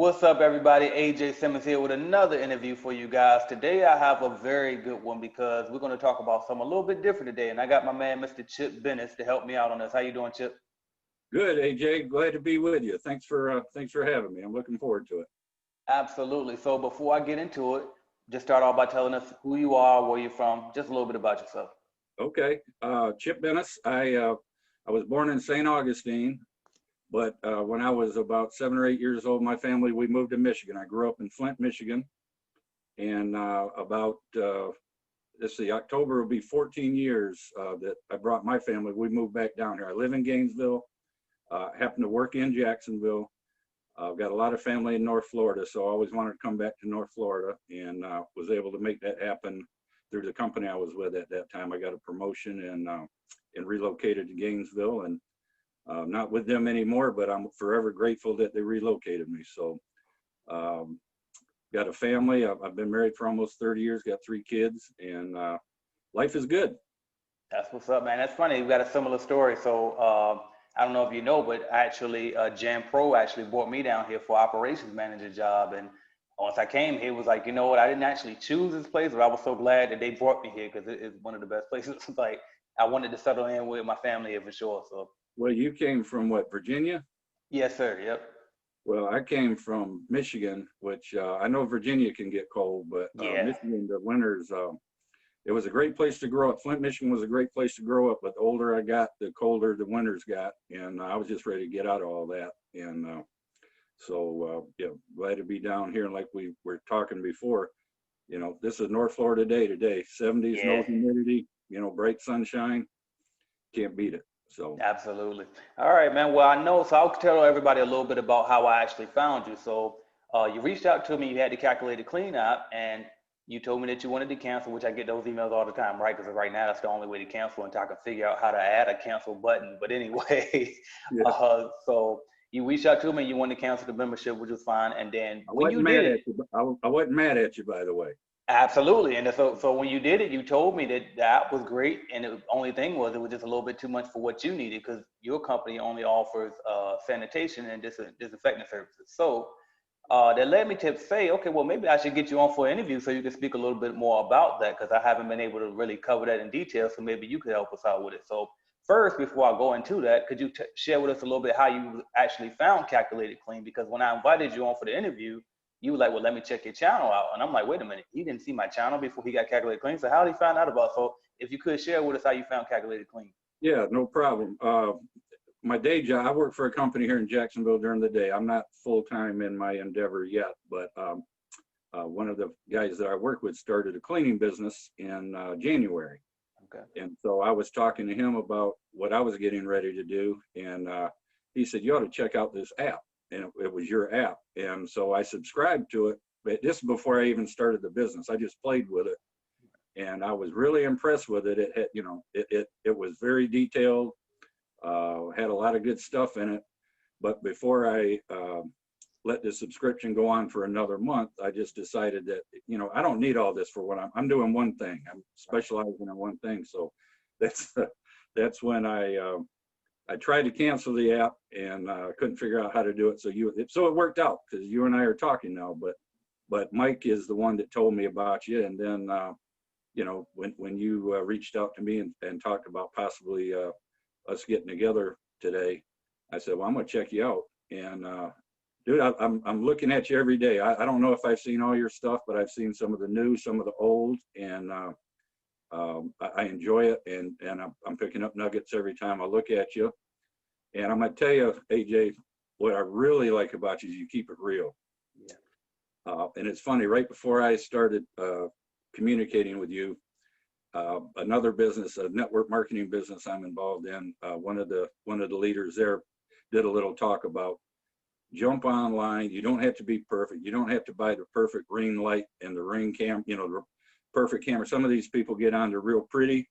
What's up, everybody? AJ Simmons here with another interview for you guys. Today, I have a very good one because we're going to talk about something a little bit different today. And I got my man, Mr. Chip Bennis, to help me out on this. How you doing, Chip? Good, AJ. Glad to be with you. Thanks for having me. I'm looking forward to it. Absolutely. So before I get into it, just start off by telling us who you are, where you're from, just a little bit about yourself. Okay, Chip Bennis. I was born in St. Augustine, but when I was about 7 or 8 years old, my family we moved to Michigan. I grew up in Flint, Michigan, and about let's see, October will be 14 years that I brought my family. We moved back down here. I live in Gainesville. Happen to work in Jacksonville. I've got a lot of family in North Florida, so I always wanted to come back to North Florida, and was able to make that happen through the company I was with at that time. I got a promotion and relocated to Gainesville, and not with them anymore, but I'm forever grateful that they relocated me. So got a family. I've been married for almost 30 years, got 3 kids, and life is good. That's what's up, man. That's funny. We've got a similar story. So I don't know if you know, but actually, Jan Pro actually brought me down here for operations manager job. And once I came here, it was like, you know what? I didn't actually choose this place, but I was so glad that they brought me here because it's one of the best places. Like I wanted to settle in with my family here for sure. So Well, you came from what, Virginia? yes, sir. Yep. Well, I came from Michigan, which I know Virginia can get cold, but Yeah. Michigan, the winters, it was a great place to grow up. Flint, Michigan was a great place to grow up, but the older I got, the colder the winters got, and I was just ready to get out of all that. And yeah, glad to be down here. And like we were talking before, this is North Florida day today, 70s, no Yeah. humidity, bright sunshine, can't beat it. So, Absolutely. All right, man. Well, I know, so I'll tell everybody a little bit about how I actually found you. So, you reached out to me, you had the calculated clean app, and you told me that you wanted to cancel, which I get those emails all the time, right? Because right now that's the only way to cancel until I can figure out how to add a cancel button. But anyway, yeah, so you reached out to me, you wanted to cancel the membership, which was fine. And then I when wasn't you did mad it, at you. I wasn't mad at you, by the way. absolutely. And so when you did it, you told me that the app was great. And the only thing was it was just a little bit too much for what you needed because your company only offers sanitation and disinfecting services. So that led me to say, okay, well, maybe I should get you on for an interview so you can speak a little bit more about that because I haven't been able to really cover that in detail. So maybe you could help us out with it. So first, before I go into that, could you share with us a little bit how you actually found Calculated Clean? Because when I invited you on for the interview, you were like, well, let me check your channel out. And I'm like, wait a minute, he didn't see my channel before he got Calculated Clean. So how did he find out about it? So if you could share with us how you found Calculated Clean. Yeah, no problem. My day job, I work for a company here in Jacksonville during the day. I'm not full-time in my endeavor yet, but one of the guys that I work with started a cleaning business in January. Okay. And so I was talking to him about what I was getting ready to do. And he said, you ought to check out this app. And it was your app. And so I subscribed to it. But this is before I even started the business. I just played with it. And I was really impressed with it. It had, it was very detailed, had a lot of good stuff in it. But before I let the subscription go on for another month, I just decided that, I don't need all this for what I'm doing one thing. I'm specializing in one thing. So that's when I tried to cancel the app and couldn't figure out how to do it. So it worked out because you and I are talking now, but Mike is the one that told me about you. And then, when you reached out to me and talked about possibly us getting together today, I said, well, I'm going to check you out. And dude, I'm looking at you every day. I don't know if I've seen all your stuff, but I've seen some of the new, some of the old, and I enjoy it. And I'm picking up nuggets every time I look at you. And I'm going to tell you, AJ, what I really like about you is you keep it real. Yeah. And it's funny, right before I started communicating with you, another business, a network marketing business I'm involved in, one of the leaders there did a little talk about jump online. You don't have to be perfect. You don't have to buy the perfect ring light and the ring cam, the perfect camera. Some of these people get on, they're real pretty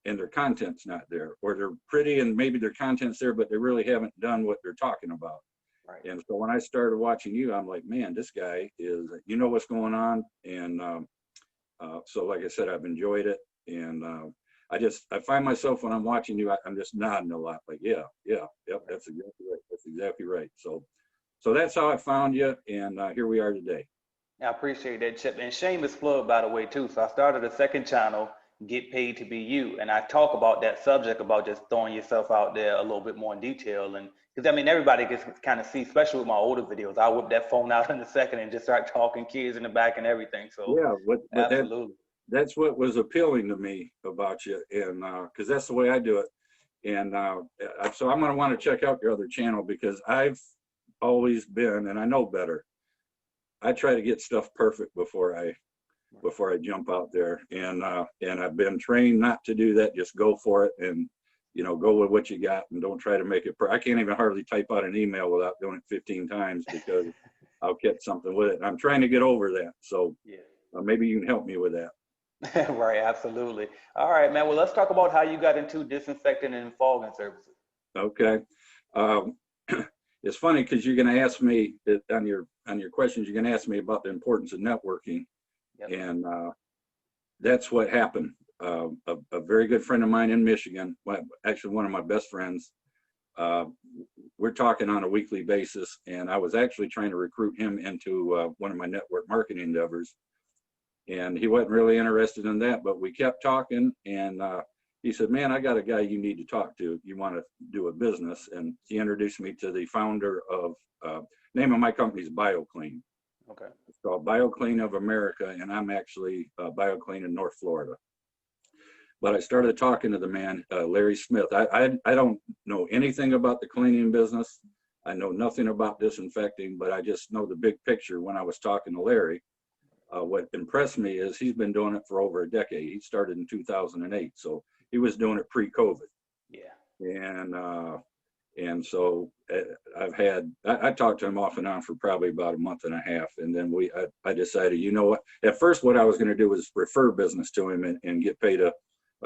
and their content's not there, or they're pretty and maybe their content's there, but they really haven't done what they're talking about. Right. And so when I started watching you, I'm like, man, this guy is, what's going on. And so like I said, I've enjoyed it. And I find myself when I'm watching you, I'm just nodding a lot, like, yep, that's exactly right. That's exactly right. So so that's how I found you, and here we are today. I appreciate that, Chip. And shameless plug, by the way, too. So I started a second channel, Get Paid to Be You, and I talk about that subject about just throwing yourself out there a little bit more in detail. And because I mean, everybody gets kind of see, especially with my older videos, I whip that phone out in a second and just start talking, kids in the back and everything. So Yeah, but absolutely. that's what was appealing to me about you, and because that's the way I do it. And so I'm going to want to check out your other channel, because I've always been, and I know better, I try to get stuff perfect before I jump out there, and I've been trained not to do that. Just go for it, and go with what you got, and don't try to make it I can't even hardly type out an email without doing it 15 times, because I'll catch something with it. And I'm trying to get over that, so Yeah. maybe you can help me with that. Right, absolutely. All right, man. Well, let's talk about how you got into disinfecting and fogging services. Okay. Um, it's funny, because you're going to ask me on your questions, you're going to ask me about the importance of networking. Yep. And that's what happened. A very good friend of mine in Michigan, actually one of my best friends, we're talking on a weekly basis, and I was actually trying to recruit him into one of my network marketing endeavors. And he wasn't really interested in that, but we kept talking, and he said, "Man, I got a guy you need to talk to. You want to do a business?" And he introduced me to the founder of, name of my company is BioClean. Okay. It's called BioClean of America, and I'm actually BioClean in North Florida. But I started talking to the man, Larry Smith. I don't know anything about the cleaning business. I know nothing about disinfecting, but I just know the big picture. When I was talking to Larry, what impressed me is he's been doing it for over a decade. He started in 2008, so he was doing it pre-COVID. Yeah. And so I talked to him off and on for probably about a month and a half, and then I decided, you know what? At first, what I was going to do was refer business to him and get paid a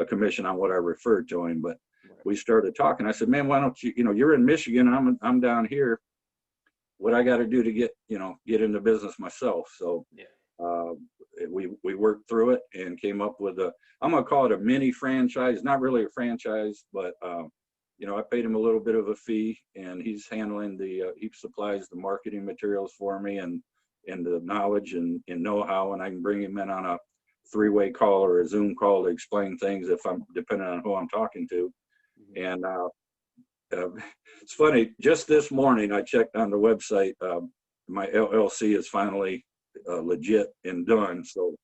commission on what I referred to him. But we started talking. I said, "Man, why don't you? You're in Michigan. I'm down here. What I got to do to get into business myself?" So. Yeah. We worked through it and came up with I'm gonna call it a mini franchise, not really a franchise, but I paid him a little bit of a fee, and he's handling he supplies the marketing materials for me, and the knowledge and know-how, and I can bring him in on a 3-way call or a Zoom call to explain things if I'm depending on who I'm talking to. Mm-hmm. And it's funny, just this morning I checked on the website. My LLC is finally legit and done. So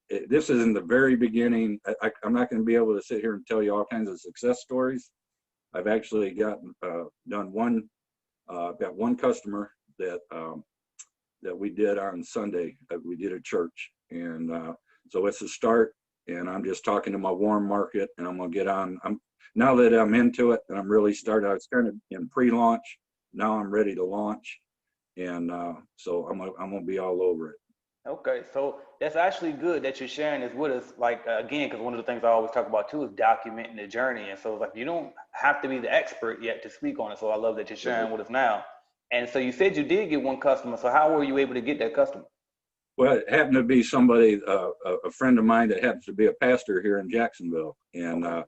this is in the very beginning. I'm not going to be able to sit here and tell you all kinds of success stories. I've actually gotten done one. I've got one customer that we did on Sunday. We did at church, and so it's a start. And I'm just talking to my warm market, and I'm gonna get on. Now that I'm into it and I'm really started. I was kind of in pre-launch. Now I'm ready to launch. And so I'm gonna be all over it. Okay, so that's actually good that you're sharing this with us. Like again, because one of the things I always talk about too is documenting the journey. And so like you don't have to be the expert yet to speak on it. So I love that you're sharing with us now. And so you said you did get one customer. So how were you able to get that customer? Well, it happened to be somebody, a friend of mine that happens to be a pastor here in Jacksonville, and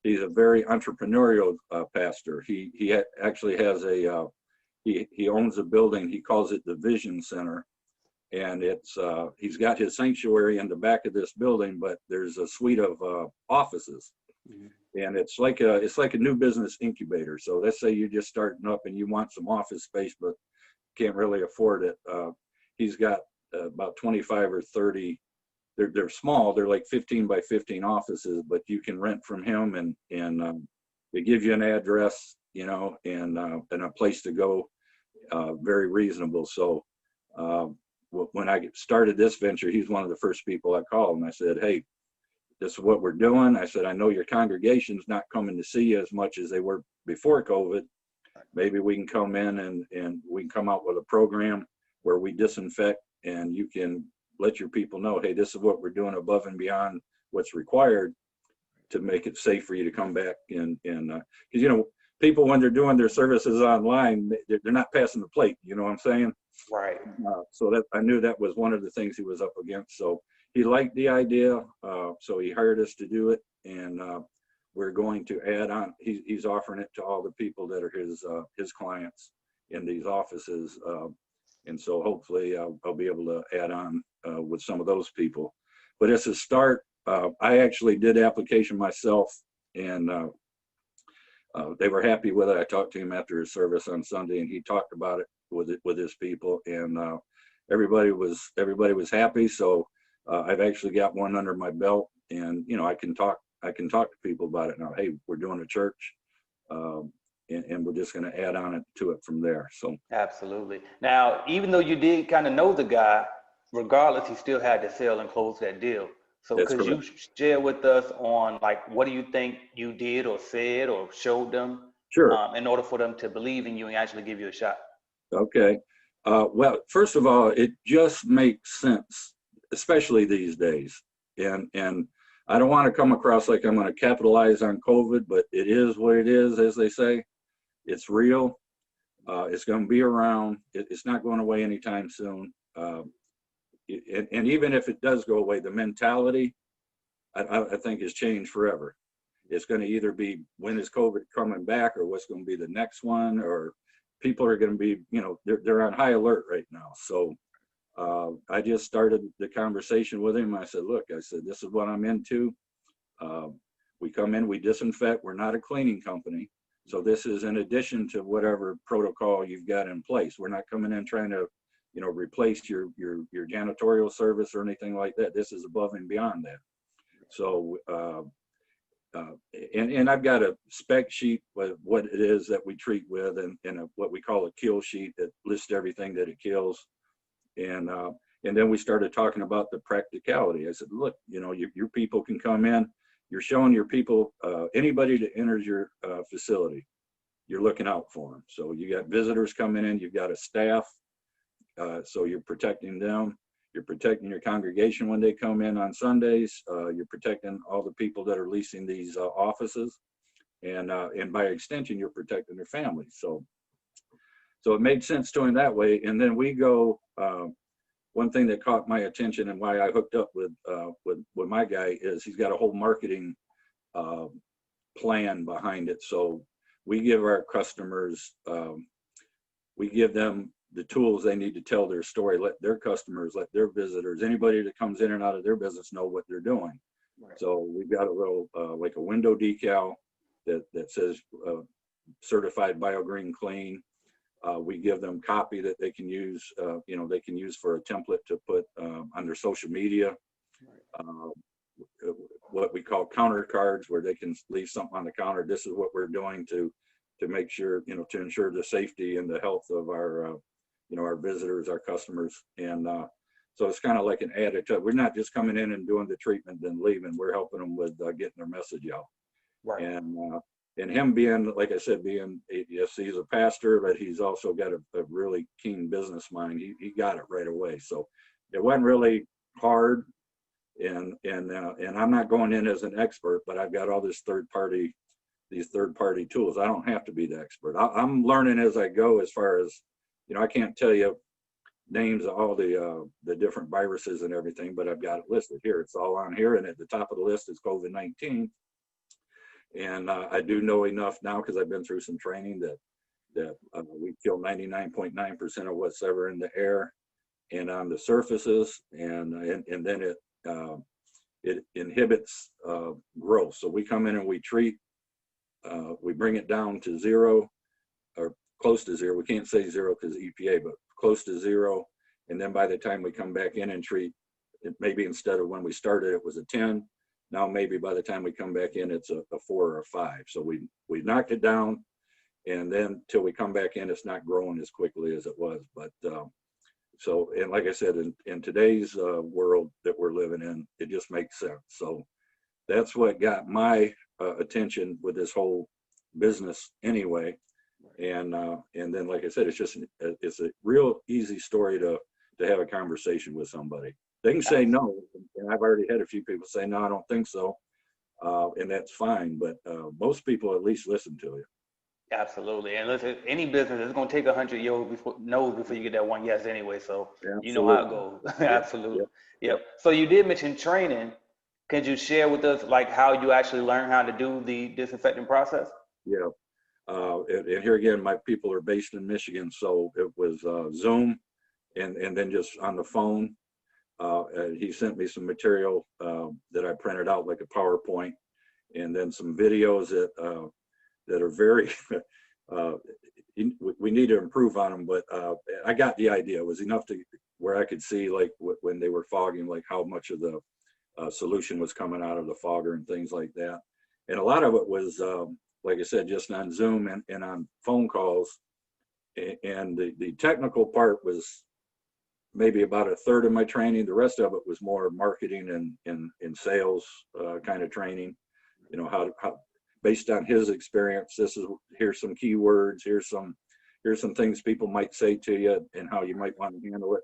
he's a very entrepreneurial pastor. He actually has he owns a building. He calls it the Vision Center, and he's got his sanctuary in the back of this building, but there's a suite of offices, and it's like a new business incubator. So let's say you're just starting up and you want some office space, but can't really afford it. He's got about 25 or 30. They're small. They're like 15 by 15 offices, but you can rent from him, and they give you an address, and a place to go. Very reasonable. So when I started this venture, he's one of the first people I called, and I said, "Hey, this is what we're doing." I said, "I know your congregation's not coming to see you as much as they were before COVID. Maybe we can come in and we can come out with a program where we disinfect, and you can let your people know, hey, this is what we're doing above and beyond what's required to make it safe for you to come back." And because people, when they're doing their services online, they're not passing the plate. You know what I'm saying? Right. So that I knew that was one of the things he was up against. So he liked the idea. So he hired us to do it, and we're going to add on. He's offering it to all the people that are his clients, in these offices. And so hopefully I'll be able to add on with some of those people. But as a start, I actually did application myself, and they were happy with it. I talked to him after his service on Sunday, and he talked about it with his people, and everybody was happy. So I've actually got one under my belt, and I can talk to people about it now. Hey, we're doing a church, and we're just going to add on to it from there. So Absolutely. Now, even though you did kind of know the guy, regardless, he still had to sell and close that deal. So that's could you correct. share with us on like what do you think you did or said or showed them Sure. in order for them to believe in you and actually give you a shot? Okay. Well, first of all, it just makes sense, especially these days. And I don't want to come across like I'm going to capitalize on COVID, but it is what it is, as they say. It's real. It's going to be around. It's not going away anytime soon. And even if it does go away, the mentality, I think, has changed forever. It's going to either be when is COVID coming back, or what's going to be the next one, or people are going to be, they're on high alert right now. So I just started the conversation with him. I said, look, this is what I'm into. We come in, we disinfect. We're not a cleaning company. So this is in addition to whatever protocol you've got in place. We're not coming in trying to, replace your janitorial service or anything like that. This is above and beyond that. So, and I've got a spec sheet with what it is that we treat with, and what we call a kill sheet that lists everything that it kills. And then we started talking about the practicality. I said, look, your people can come in. You're showing your people, anybody that enters your facility, you're looking out for them. So you got visitors coming in, you've got a staff, so you're protecting them. You're protecting your congregation when they come in on Sundays. You're protecting all the people that are leasing these offices, and by extension, you're protecting their families. So it made sense to him that way. And then we go. One thing that caught my attention and why I hooked up with my guy is he's got a whole marketing plan behind it. So we give our customers, we give them the tools they need to tell their story, let their customers, let their visitors, anybody that comes in and out of their business know what they're doing. Right. So we've got a little, like a window decal that says certified BioGreen Clean. We give them copy that they can use, they can use for a template to put on their social media. What we call counter cards, where they can leave something on the counter. This is what we're doing to make sure, to ensure the safety and the health of our, our visitors, our customers. And so it's kind of like an added to it. We're not just coming in and doing the treatment then leaving. We're helping them with getting their message out. Right. And him being, like I said, yes, he's a pastor, but he's also got a really keen business mind. He got it right away. So it wasn't really hard. And I'm not going in as an expert, but I've got all these third party tools. I don't have to be the expert. I'm learning as I go, as far as, I can't tell you names of all the different viruses and everything, but I've got it listed here. It's all on here. And at the top of the list is COVID-19. And I do know enough now, because I've been through some training, that we kill 99.9% of what's ever in the air and on the surfaces, and then it inhibits growth. So we come in and we treat, we bring it down to zero, or close to zero. We can't say zero because EPA, but close to zero. And then by the time we come back in and treat, it maybe instead of when we started it was a 10. Now maybe by the time we come back in, it's a 4 or a 5. So we knocked it down, and then till we come back in, it's not growing as quickly as it was. But so, and like I said, in today's world that we're living in, it just makes sense. So that's what got my attention with this whole business anyway. And then, like I said, it's a real easy story to have a conversation with somebody. They can say no, and I've already had a few people say, no, I don't think so, and that's fine, but most people at least listen to you. Absolutely. And listen, any business, it's going to take 100 no's before you get that one yes anyway, so Absolutely. You know how it goes. Absolutely. Yep. So you did mention training. Could you share with us like how you actually learn how to do the disinfecting process? Yeah. And here again, my people are based in Michigan, so it was Zoom and then just on the phone. He sent me some material that I printed out like a PowerPoint, and then some videos that are very, we need to improve on them, but I got the idea. It was enough to where I could see like when they were fogging, like how much of the solution was coming out of the fogger and things like that. And a lot of it was, like I said, just on Zoom and on phone calls. And the technical part was maybe about a third of my training. The rest of it was more marketing and sales kind of training. You know, how based on his experience, here's some keywords, here's some things people might say to you and how you might want to handle it.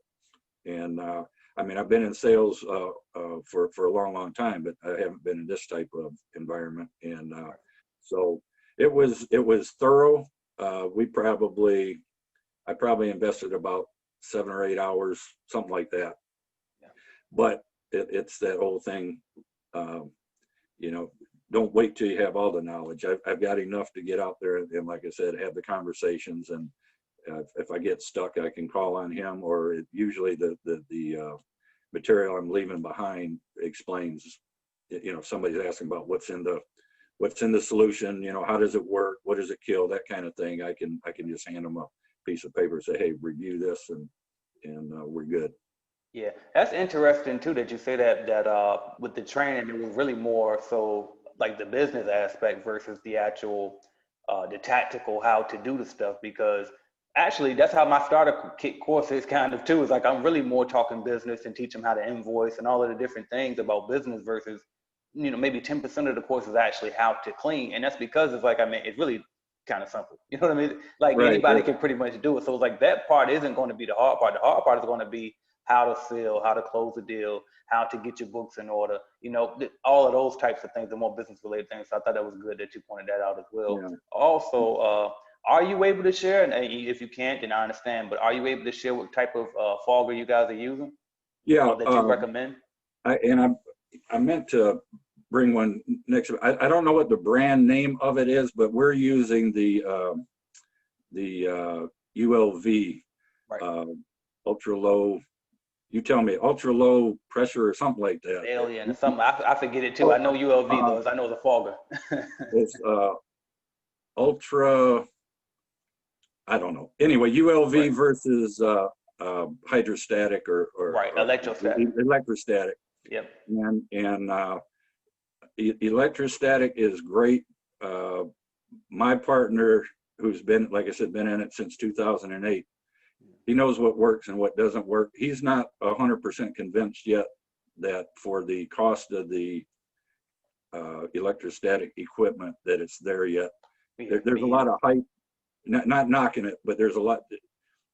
And I mean, I've been in sales for a long time, but I haven't been in this type of environment. And so it was thorough. I probably invested about 7 or 8 hours, something like that. Yeah. But it's that old thing, you know, don't wait till you have all the knowledge. I've got enough to get out there and like I said, have the conversations. And if I get stuck, I can call on him, or usually the material I'm leaving behind explains, you know, if somebody's asking about what's in the solution, you know, how does it work? What does it kill? That kind of thing. I can just hand them a piece of paper and say, hey, review this and we're good. Yeah, that's interesting too that you say that with the training, it was really more so like the business aspect versus the actual the tactical how to do the stuff, because actually that's how my starter kit course is kind of too. It's like I'm really more talking business and teach them how to invoice and all of the different things about business versus, you know, maybe 10% of the course is actually how to clean. And that's because it's like, I mean, it's really kind of simple. You know what I mean? Like right, anybody can pretty much do it. So it's like that part isn't going to be the hard part. The hard part is going to be how to sell, how to close the deal, how to get your books in order, you know, all of those types of things, the more business related things. So I thought that was good that you pointed that out as well. Yeah. Also, are you able to share, and if you can't, then I understand, but are you able to share what type of fogger you guys are using? Yeah. Or that you recommend? I meant to bring one next. I don't know what the brand name of it is, but we're using the ULV, right. Ultra low. You tell me, ultra low pressure or something like that. Alien or something. I forget it too. I know ULV though. I know the fogger. It's ultra. I don't know. Anyway, ULV right. versus hydrostatic or right, electrostatic. Electrostatic. Yep. And electrostatic is great. My partner, who's been, like I said, been in it since 2008, he knows what works and what doesn't work. He's not 100% convinced yet that for the cost of the electrostatic equipment that it's there yet. There's a lot of hype, not knocking it, but there's a lot.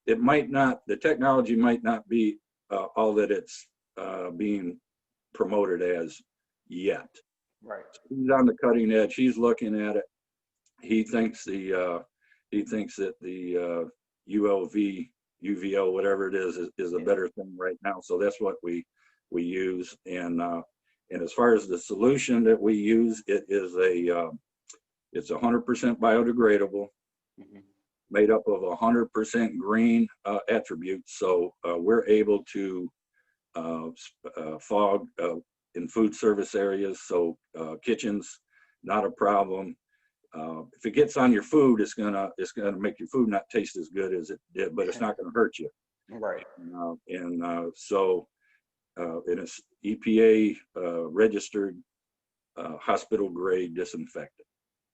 It might not, the technology might not be all that it's being promoted as yet. Right. So he's on the cutting edge. He's looking at it. He thinks that the ULV, UVO, whatever it is a better thing right now. So that's what we use. And as far as the solution that we use, it's 100% biodegradable, mm-hmm. made up of 100% green attributes. So we're able to fog in food service areas. So kitchens, not a problem. If it gets on your food, it's gonna make your food not taste as good as it did, but it's not gonna hurt you. Right. So it's EPA registered hospital grade disinfectant.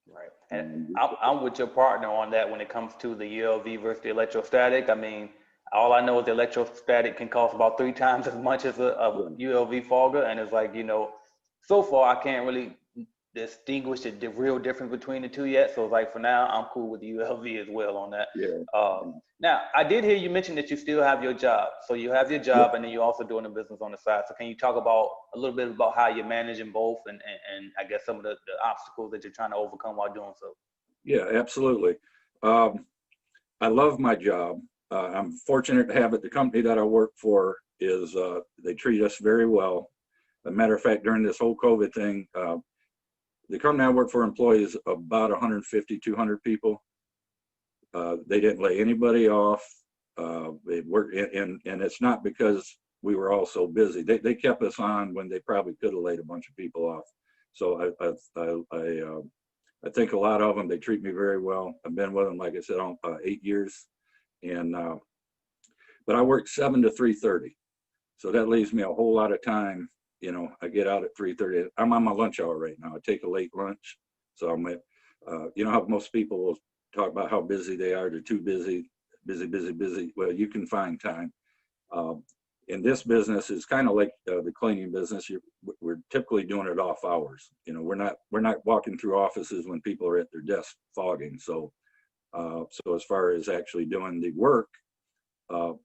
Right. And I'm with your partner on that when it comes to the ULV versus the electrostatic. I mean, all I know is the electrostatic can cost about 3 times as much as a ULV fogger, and it's like, you know, so far I can't really distinguish the real difference between the two yet. So it's like for now, I'm cool with the ULV as well on that. Yeah. Now, I did hear you mention that you still have your job. So you have your job, and then you're also doing the business on the side. So can you talk about a little bit about how you're managing both and I guess some of the obstacles that you're trying to overcome while doing so? Yeah, absolutely. I love my job. I'm fortunate to have it. The company that I work for is, they treat us very well. As a matter of fact, during this whole COVID thing, the company I work for employs about 150, 200 people. They didn't lay anybody off. It worked, and it's not because we were all so busy. They kept us on when they probably could have laid a bunch of people off. So I think a lot of them, they treat me very well. I've been with them, like I said, 8 years, and but I work 7 to 3:30, so that leaves me a whole lot of time. You know, I get out at 3:30. I'm on my lunch hour right now. I take a late lunch, so I'm at, you know how most people will talk about how busy they are. They're too busy. Well, you can find time. In this business, it's kind of like the cleaning business. We're typically doing it off hours. You know, we're not walking through offices when people are at their desk fogging. So, so as far as actually doing the work,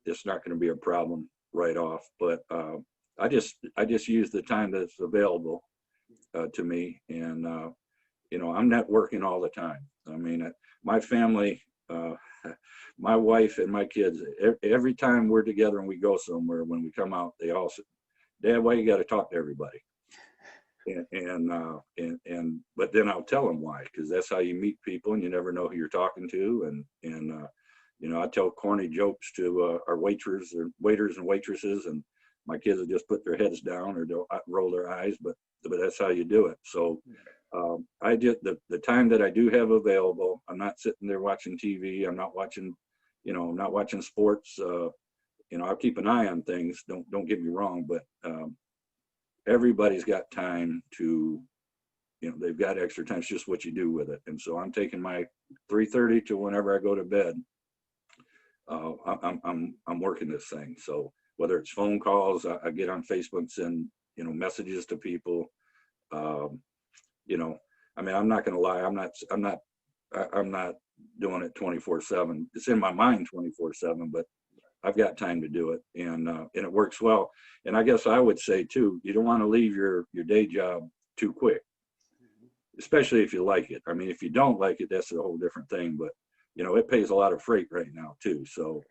it's not going to be a problem right off. But I just use the time that's available to me, and you know, I'm not working all the time. I mean, my family. My wife and my kids, every time we're together and we go somewhere, when we come out, they all say, "Dad, why you got to talk to everybody?" But then I'll tell them why, because that's how you meet people, and you never know who you're talking to. And you know, I tell corny jokes to our waiters and waitresses, and my kids will just put their heads down or they'll roll their eyes, but that's how you do it. So. I just the time that I do have available, I'm not sitting there watching TV. I'm not watching, you know, I'm not watching sports. You know, I'll keep an eye on things. Don't get me wrong, but everybody's got time to, you know, they've got extra time. It's just what you do with it. And so I'm taking my 3:30 to whenever I go to bed. I'm working this thing. So whether it's phone calls, I get on Facebook and send, you know, messages to people. You know, I mean, I'm not going to lie. I'm not doing it 24/7. It's in my mind 24/7, but I've got time to do it, and it works well. And I guess I would say too, you don't want to leave your day job too quick, especially if you like it. I mean, if you don't like it, that's a whole different thing. But you know, it pays a lot of freight right now too. So,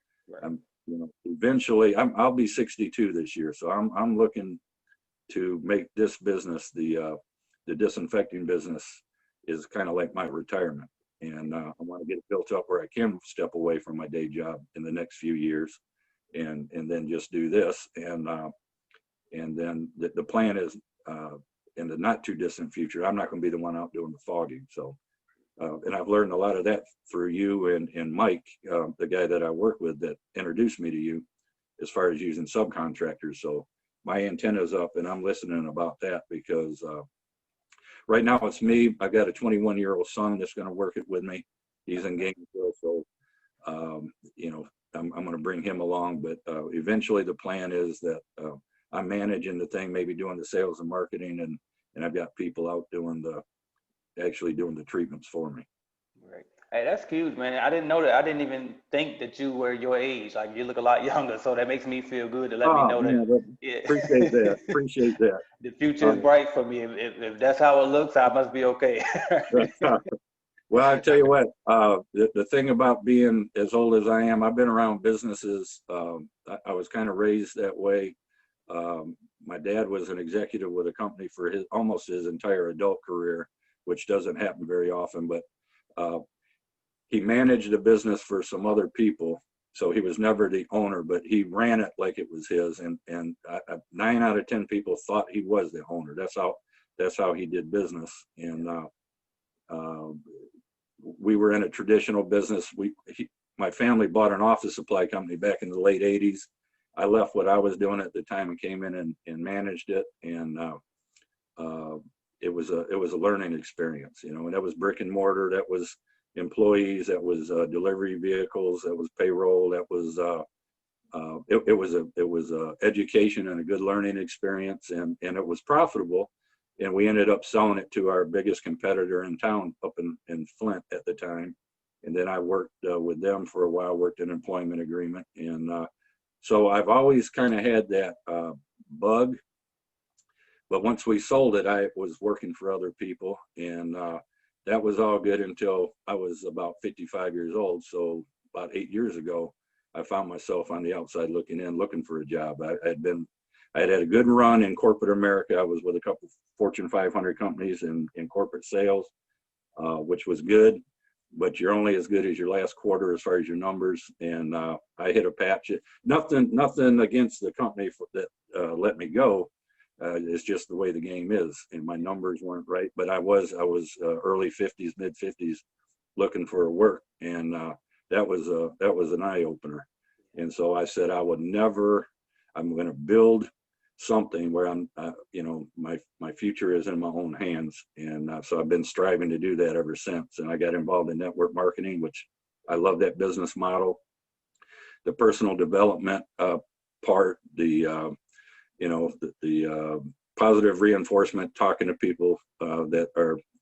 you know, eventually, I'll be 62 this year, so I'm looking to make this business the disinfecting business is kind of like my retirement. And I want to get it built up where I can step away from my day job in the next few years and then just do this. And then the plan is in the not too distant future, I'm not going to be the one out doing the fogging. So, and I've learned a lot of that through you and Mike, the guy that I work with that introduced me to you as far as using subcontractors. So my antenna's up and I'm listening about that because right now it's me. I got a 21-year-old son that's going to work it with me. He's in Gainesville, so you know, I'm going to bring him along. But eventually, the plan is that I'm managing the thing, maybe doing the sales and marketing, and I've got people out doing actually doing the treatments for me. Right. Hey, that's huge, man. I didn't know that. I didn't even think that you were your age. Like, you look a lot younger, so that makes me feel good to let me know that. Yeah. Appreciate that. Appreciate that. The future is bright for me. If that's how it looks, I must be okay. Well, I tell you what, the thing about being as old as I am, I've been around businesses. I was kind of raised that way. My dad was an executive with a company for almost his entire adult career, which doesn't happen very often, but he managed a business for some other people. So he was never the owner, but he ran it like it was his. And 9 out of 10 people thought he was the owner. That's how he did business. And we were in a traditional business. My family bought an office supply company back in the late 80s. I left what I was doing at the time and came in and managed it. And it was a learning experience, you know. And that was brick and mortar. That was employees. That was delivery vehicles. That was payroll. That was it was a education and a good learning experience, and it was profitable. And we ended up selling it to our biggest competitor in town up in Flint at the time. And then I worked with them for a while, worked an employment agreement. And so I've always kind of had that bug. But once we sold it, I was working for other people. And that was all good until I was about 55 years old. So about 8 years ago, I found myself on the outside looking in, looking for a job. I had a good run in corporate America. I was with a couple Fortune 500 companies in corporate sales, which was good, but you're only as good as your last quarter as far as your numbers. And I hit a patch. Nothing against the company that let me go. It's just the way the game is, and my numbers weren't right. But I was early 50s, mid 50s, looking for work, and that was an eye opener. And so I said I would never. I'm going to build something where I'm, my future is in my own hands, and so I've been striving to do that ever since. And I got involved in network marketing, which I love that business model, the personal development part, the positive reinforcement, talking to people that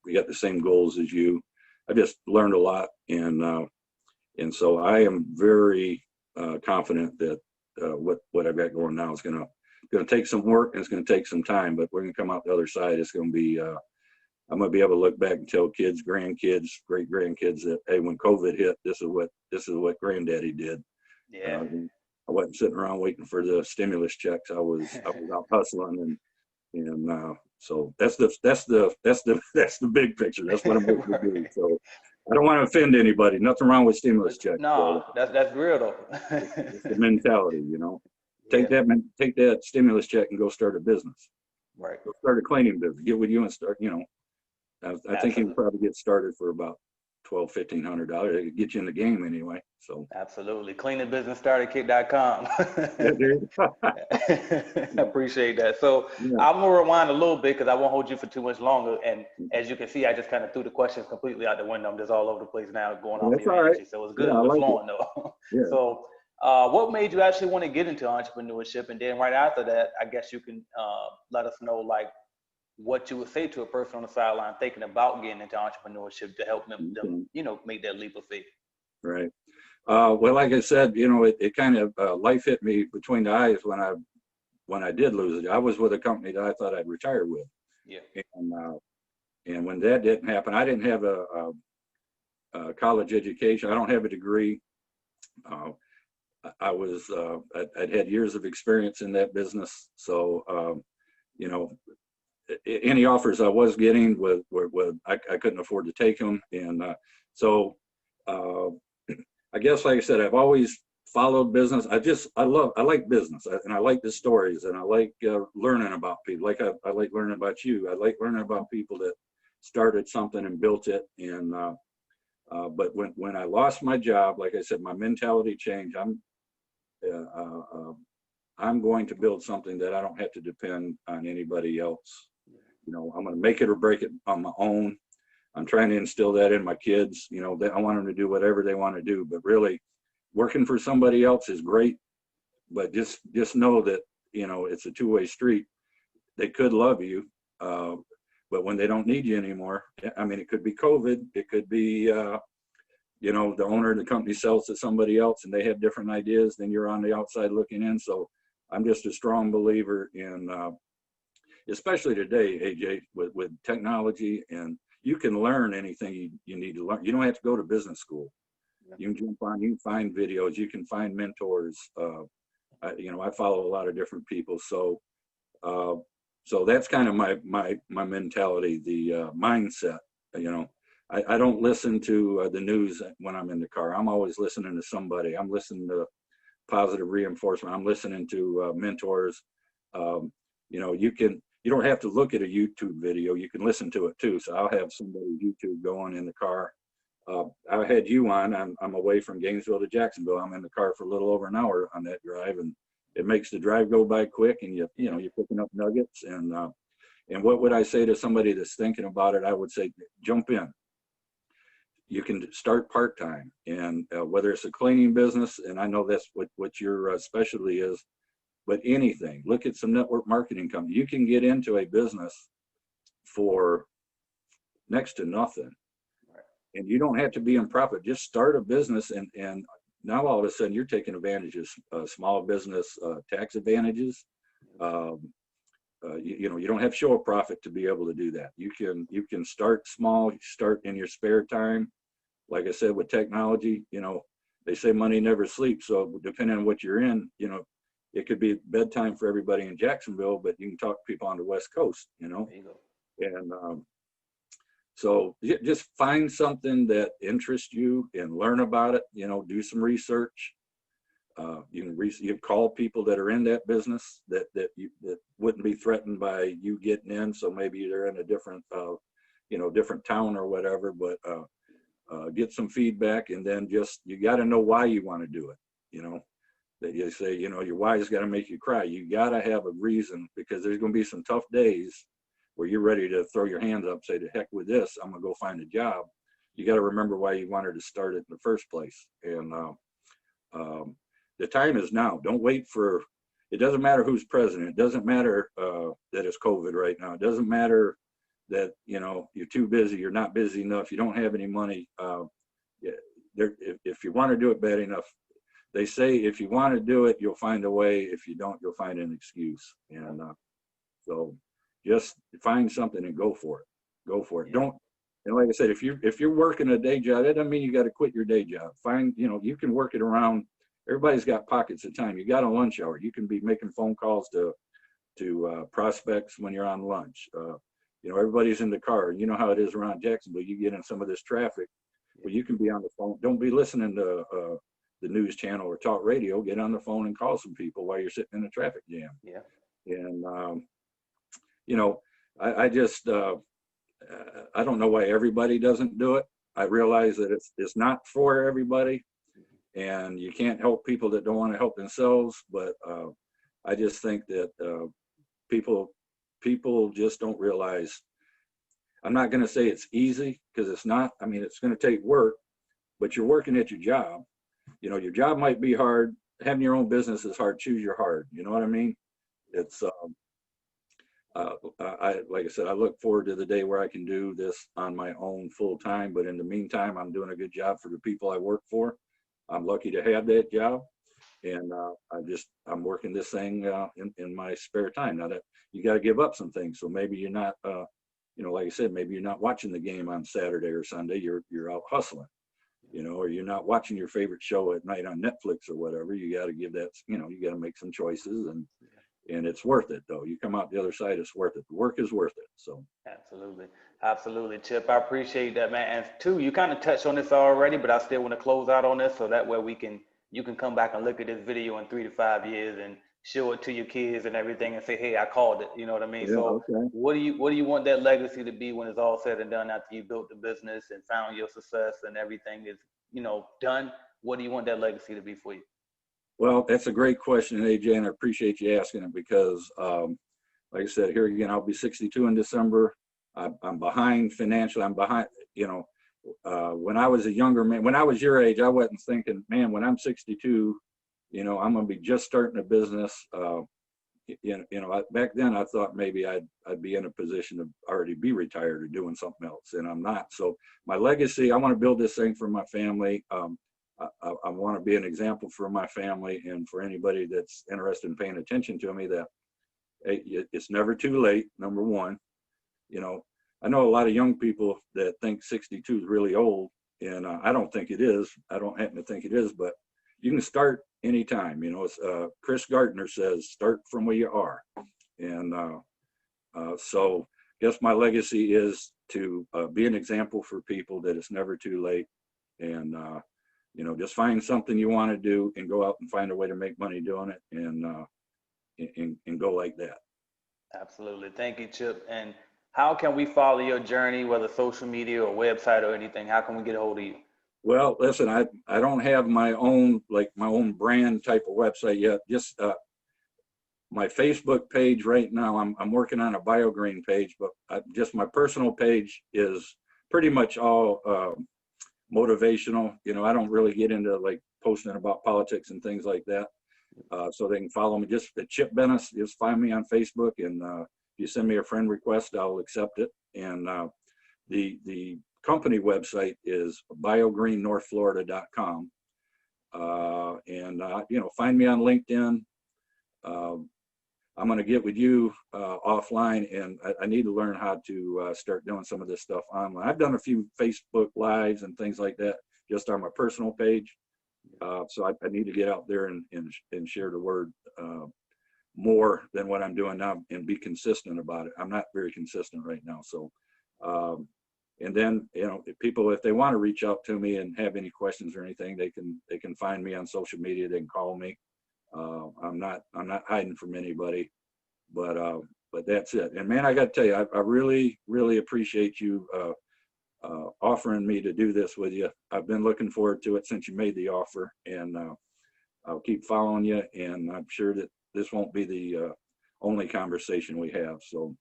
we got the same goals as you. I just learned a lot, and so I am very confident that what I've got going now is going to take some work, and it's going to take some time, but we're going to come out the other side. It's going to be I'm going to be able to look back and tell kids, grandkids, great grandkids that, hey, when COVID hit, this is what granddaddy did. Yeah. I wasn't sitting around waiting for the stimulus checks. I was out hustling, and so that's the big picture. That's what I'm going to do. So I don't want to offend anybody. Nothing wrong with stimulus checks. No, that's real though. It's the mentality, Take that stimulus check and go start a business. Right. Go start a cleaning business. Get with you and start. I think you can probably get started for about $1,200-$1,500. It could get you in the game anyway. So absolutely. Cleaningbusinessstarterkit.com. I appreciate that. So yeah. I'm gonna rewind a little bit because I won't hold you for too much longer. And as you can see, I just kind of threw the questions completely out the window. I'm just all over the place now going off your energy. Right. So it's good. We're flowing though. Yeah. So what made you actually want to get into entrepreneurship? And then right after that, I guess you can let us know like what you would say to a person on the sideline thinking about getting into entrepreneurship to help them make that leap of faith. Right. Well, like I said, it kind of life hit me between the eyes when I did lose it. I was with a company that I thought I'd retire with. Yeah. And when that didn't happen, I didn't have a college education. I don't have a degree. I'd had years of experience in that business. So, any offers I was getting I couldn't afford to take them. And so I guess, like I said, I've always followed business. I like business, and I like the stories, and I like learning about people. Like I like learning about you. I like learning about people that started something and built it. And but when I lost my job, like I said, my mentality changed. I'm going to build something that I don't have to depend on anybody else. I'm going to make it or break it on my own. I'm trying to instill that in my kids. That I want them to do whatever they want to do. But really, working for somebody else is great. But just know that it's a two-way street. They could love you, but when they don't need you anymore, I mean, it could be COVID. It could be the owner of the company sells to somebody else and they have different ideas. Then you're on the outside looking in. So I'm just a strong believer in, especially today, AJ, with technology, and you can learn anything you need to learn. You don't have to go to business school. You can jump on, you can find videos, you can find mentors. I follow a lot of different people. So that's kind of my mentality, the mindset. I don't listen to the news when I'm in the car. I'm always listening to somebody. I'm listening to positive reinforcement. I'm listening to mentors. You don't have to look at a YouTube video. You can listen to it too. So I'll have somebody's YouTube going in the car. I had you on. I'm away from Gainesville to Jacksonville. I'm in the car for a little over an hour on that drive, and it makes the drive go by quick. And you're picking up nuggets. And what would I say to somebody that's thinking about it? I would say, jump in. You can start part-time, and whether it's a cleaning business, and I know that's what your specialty is, but anything. Look at some network marketing company. You can get into a business for next to nothing. And you don't have to be in profit. Just start a business, and now all of a sudden you're taking advantage of small business tax advantages. You don't have to show a profit to be able to do that. You can start small, start in your spare time. Like I said, with technology, they say money never sleeps. So depending on what you're in, it could be bedtime for everybody in Jacksonville, but you can talk to people on the West Coast, you know. There you go. And so just find something that interests you and learn about it. You know, do some research. You can call people that are in that business that wouldn't be threatened by you getting in. So maybe they're in a different different town or whatever. But get some feedback, and then you got to know why you want to do it. You know, that you say, you know, your why is got to make you cry. You got to have a reason, because there's going to be some tough days where you're ready to throw your hands up, say, to heck with this, I'm gonna go find a job. You got to remember why you wanted to start it in the first place. And the time is now. Don't wait for, it doesn't matter who's president. It doesn't matter that it's COVID right now. It doesn't matter that, you know, you're too busy, you're not busy enough, you don't have any money. If you want to do it bad enough, they say if you want to do it, you'll find a way. If you don't, you'll find an excuse. And so just find something and go for it. Go for it. Yeah. Don't, and like I said, if you're working a day job, that doesn't mean you got to quit your day job. Find, you know, you can work it around. Everybody's got pockets of time. You got a lunch hour. You can be making phone calls to prospects when you're on lunch. You know, everybody's in the car. You know how it is around Jacksonville. You get in some of this traffic, but you can be on the phone. Don't be listening to the news channel or talk radio. Get on the phone and call some people while you're sitting in a traffic jam. Yeah. And you know, I just I don't know why everybody doesn't do it. I realize that it's not for everybody, and you can't help people that don't want to help themselves. But I just think that people just don't realize. I'm not going to say it's easy, because it's not. I mean, it's going to take work, but you're working at your job. You know, your job might be hard. Having your own business is hard. Choose your hard. You know what I mean? It's like I said, I look forward to the day where I can do this on my own full time. But in the meantime, I'm doing a good job for the people I work for. I'm lucky to have that job, and I'm working this thing in my spare time. Now that you got to give up some things, so maybe you're not, you know, like I said, maybe you're not watching the game on Saturday or Sunday. You're out hustling, you know, or you're not watching your favorite show at night on Netflix or whatever. You got to give that, you know, you got to make some choices, and it's worth it though. You come out the other side, it's worth it. The work is worth it. So absolutely, Chip. I appreciate that, man. And two, you kind of touched on this already, but I still want to close out on this, so that way you can come back and look at this video in 3 to 5 years and show it to your kids and everything, and say, hey, I called it. You know what I mean? yeah, So okay. what do you want that legacy to be when it's all said and done, after you built the business and found your success and everything is, you know, done? What do you want that legacy to be for you? Well, that's a great question, AJ, and I appreciate you asking it, because, like I said, here again, I'll be 62 in December. I'm behind financially. I'm behind, you know, when I was a younger man, when I was your age, I wasn't thinking, man, when I'm 62, you know, I'm going to be just starting a business. You know, back then I thought maybe I'd be in a position to already be retired or doing something else, and I'm not. So my legacy, I want to build this thing for my family. I want to be an example for my family, and for anybody that's interested in paying attention to me, that hey, it's never too late. Number one, you know, I know a lot of young people that think 62 is really old, and I don't think it is. I don't happen to think it is, but you can start anytime. You know, it's, Chris Gardner says, start from where you are. And so I guess my legacy is to be an example for people that it's never too late. And, you know, just find something you want to do and go out and find a way to make money doing it, and go like that. Absolutely. Thank you, Chip. And how can we follow your journey, whether social media or website or anything? How can we get a hold of you? Well, listen, I don't have my own brand type of website yet. Just my Facebook page right now. I'm working on a BioGreen page, but just my personal page is pretty much all motivational. You know, I don't really get into like posting about politics and things like that. So they can follow me just at Chip Bennis. Just find me on Facebook, and if you send me a friend request, I'll accept it. And the company website is biogreennorthflorida.com. And you know, find me on LinkedIn. I'm going to get with you offline, and I need to learn how to start doing some of this stuff online. I've done a few Facebook Lives and things like that just on my personal page. So I need to get out there and share the word more than what I'm doing now and be consistent about it. I'm not very consistent right now. So, and then, you know, if they want to reach out to me and have any questions or anything, they can find me on social media. They can call me. I'm not hiding from anybody, but that's it. And man, I got to tell you, I really, really appreciate you, offering me to do this with you. I've been looking forward to it since you made the offer, and, I'll keep following you, and I'm sure that this won't be the only conversation we have. So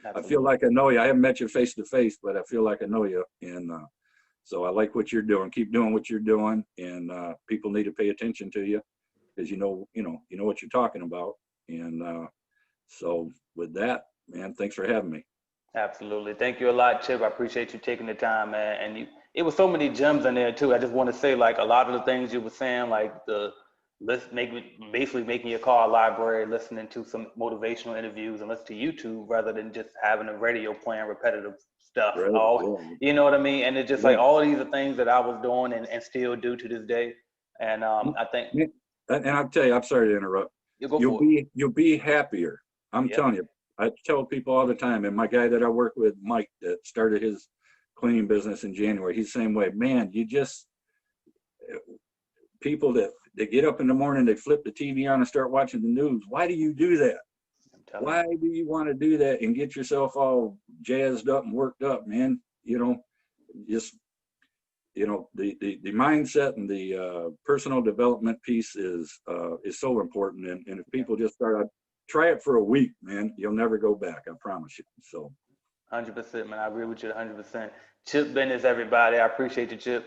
Absolutely. I feel like I know you. I haven't met you face to face, but I feel like I know you. And so I like what you're doing. Keep doing what you're doing, and people need to pay attention to you because you know what you're talking about. And so with that, man, thanks for having me. Absolutely. Thank you a lot, Chip. I appreciate you taking the time, man. And it was so many gems in there too. I just want to say, like, a lot of the things you were saying, like basically making your car a library, listening to some motivational interviews, and listen to YouTube rather than just having a radio playing repetitive stuff. Right. You know what I mean? And it's just like all of these are things that I was doing and still do to this day. And I think. And I'll tell you, I'm sorry to interrupt. You'll be happier. I'm telling you. I tell people all the time, and my guy that I work with, Mike, that started his cleaning business in January, he's the same way. Man, people that they get up in the morning, they flip the TV on and start watching the news. Why do you do that? Why do you want to do that and get yourself all jazzed up and worked up, man? You know, just, you know, the mindset and the personal development piece is so important. And if people just try it for a week, man, you'll never go back. I promise you. So 100%, man. I agree with you 100%. Chip Bennis, everybody. I appreciate you, Chip.